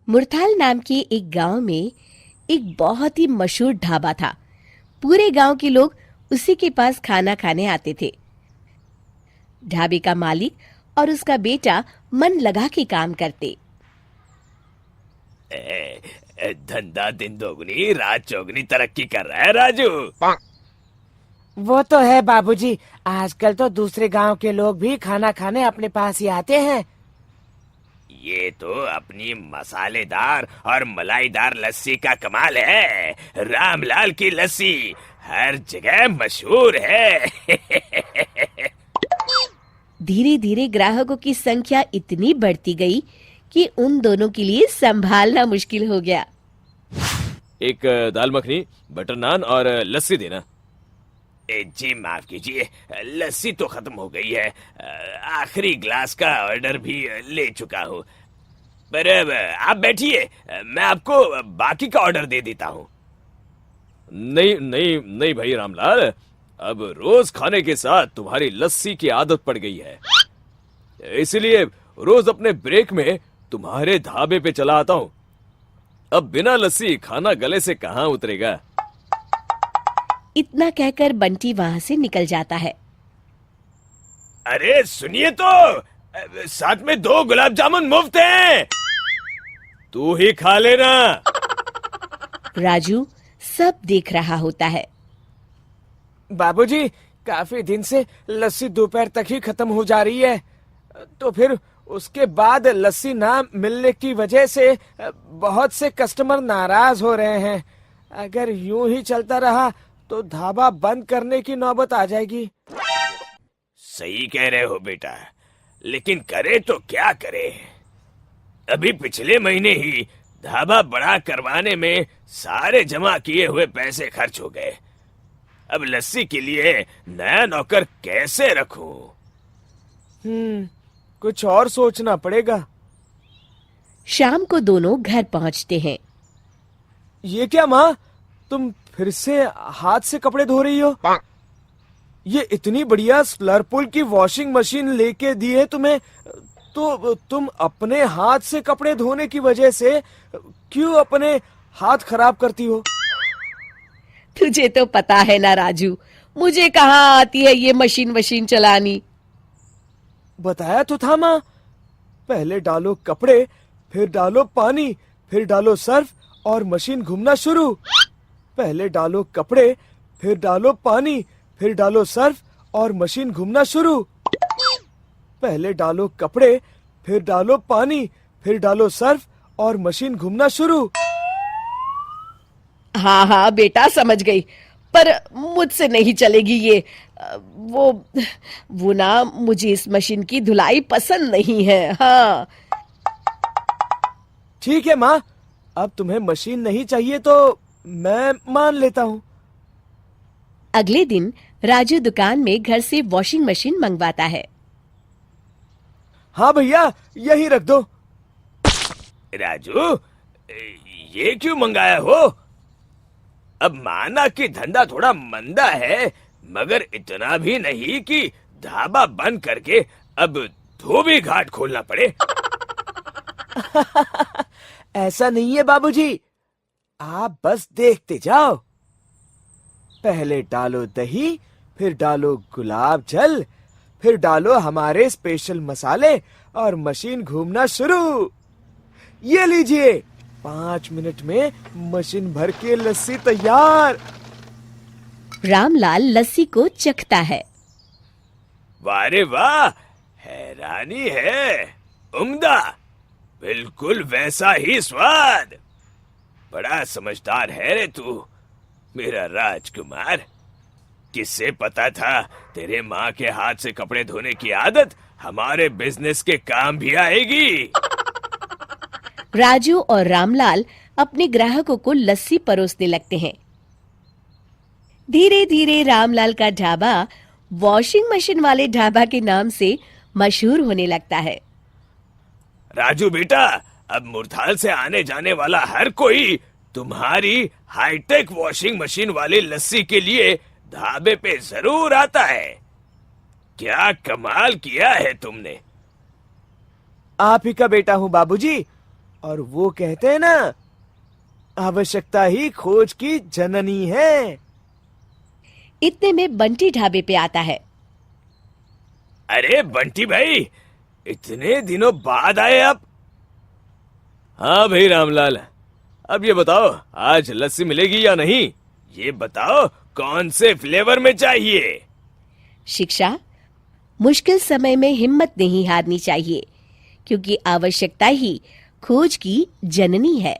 मुरथाल नाम के एक गांव में एक बहुत ही मशहूर ढाबा था। पूरे गांव के लोग उसी के पास खाना खाने आते थे। ढाबे का मालिक और उसका बेटा मन लगा के काम करते। धंधा दिन दोगुनी रात चौगुनी तरक्की कर रहा है राजू। वो तो है बाबूजी। आजकल तो दूसरे गांव के लोग भी खाना खाने अपने पास ही आते हैं। ये तो अपनी मसालेदार और मलाईदार लस्सी का कमाल है। रामलाल की लस्सी हर जगह मशहूर है। धीरे धीरे ग्राहकों की संख्या इतनी बढ़ती गई कि उन दोनों के लिए संभालना मुश्किल हो गया। एक दाल मखनी, बटर नान और लस्सी देना। जी माफ कीजिए, लस्सी तो खत्म हो गई है। आखिरी ग्लास का ऑर्डर भी ले चुका हूँ। पर आप बैठिए, मैं आपको बाकी का ऑर्डर दे देता हूँ। नहीं नहीं नहीं भाई रामलाल, अब रोज खाने के साथ तुम्हारी लस्सी की आदत पड़ गई है, इसलिए रोज अपने ब्रेक में तुम्हारे ढाबे पे चला आता हूँ। अब बिना लस्सी खाना गले से कहाँ उतरेगा। इतना कहकर बंटी वहां से निकल जाता है। अरे सुनिए तो, साथ में 2 गुलाब जामुन मुफ्त हैं। तू ही खा लेना। राजू सब देख रहा होता है। बाबूजी, काफी दिन से लस्सी दोपहर तक ही खत्म हो जा रही है, तो फिर उसके बाद लस्सी ना मिलने की वजह से बहुत से कस्टमर नाराज हो रहे हैं। अगर यूं ही चलता रहा तो ढाबा बंद करने की नौबत आ जाएगी। सही कह रहे हो बेटा, लेकिन करे तो क्या करे। अभी पिछले महीने ही ढाबा बड़ा करवाने में सारे जमा किए हुए पैसे खर्च हो गए। अब लस्सी के लिए नया नौकर कैसे रखूं? कुछ और सोचना पड़ेगा। शाम को दोनों घर पहुंचते हैं। ये क्या माँ, तुम फिर से हाथ से कपड़े धो रही हो? ये इतनी बढ़िया स्लर्पुल की वॉशिंग मशीन लेके दी है तुम्हें, तो तुम अपने हाथ से कपड़े धोने की वजह से क्यों अपने हाथ खराब करती हो? तुझे तो पता है ना राजू, मुझे कहाँ आती है ये मशीन चलानी। बताया तो था माँ, पहले डालो कपड़े, फिर डालो पानी, फिर डालो सर्फ और मशीन घूमना शुरू। पहले डालो कपड़े, फिर डालो पानी, फिर डालो सर्फ और मशीन घूमना शुरू। पहले डालो कपड़े, फिर डालो पानी, फिर डालो सर्फ और मशीन घूमना शुरू। हाँ हाँ बेटा, समझ गई, पर मुझसे नहीं चलेगी ये। वो ना, मुझे इस मशीन की धुलाई पसंद नहीं है। हाँ ठीक है माँ, अब तुम्हें मशीन नहीं चाहिए तो मैं मान लेता हूँ। अगले दिन राजू दुकान में घर से वॉशिंग मशीन मंगवाता है। हाँ भैया, यही रख दो। राजू, ये क्यों मंगाया हो? अब माना कि धंधा थोड़ा मंदा है, मगर इतना भी नहीं कि ढाबा बंद करके अब धोबी घाट खोलना पड़े। ऐसा नहीं है बाबूजी, आप बस देखते जाओ। पहले डालो दही, फिर डालो गुलाब जल, फिर डालो हमारे स्पेशल मसाले और मशीन घूमना शुरू। ये लीजिए, 5 मिनट में मशीन भर के लस्सी तैयार। रामलाल लस्सी को चखता है। वाह रे वाह, हैरानी है, उम्दा, बिल्कुल वैसा ही स्वाद। बड़ा समझदार है रे तू, मेरा राजकुमार। किससे पता था तेरे माँ के हाथ से कपड़े धोने की आदत हमारे बिजनेस के काम भी आएगी। राजू और रामलाल अपने ग्राहकों को लस्सी परोसने लगते हैं। धीरे धीरे रामलाल का ढाबा वॉशिंग मशीन वाले ढाबा के नाम से मशहूर होने लगता है। राजू बेटा, अब मुरथाल से आने जाने वाला हर कोई तुम्हारी हाईटेक वॉशिंग मशीन वाली लस्सी के लिए ढाबे पे जरूर आता है। क्या कमाल किया है तुमने। आप ही का बेटा हूँ बाबूजी, और वो कहते हैं ना, आवश्यकता ही खोज की जननी है। इतने में बंटी ढाबे पे आता है। अरे बंटी भाई, इतने दिनों बाद आए आप। हाँ भाई रामलाल, अब ये बताओ आज लस्सी मिलेगी या नहीं? ये बताओ कौन से फ्लेवर में चाहिए? शिक्षा, मुश्किल समय में हिम्मत नहीं हारनी चाहिए, क्योंकि आवश्यकता ही खोज की जननी है।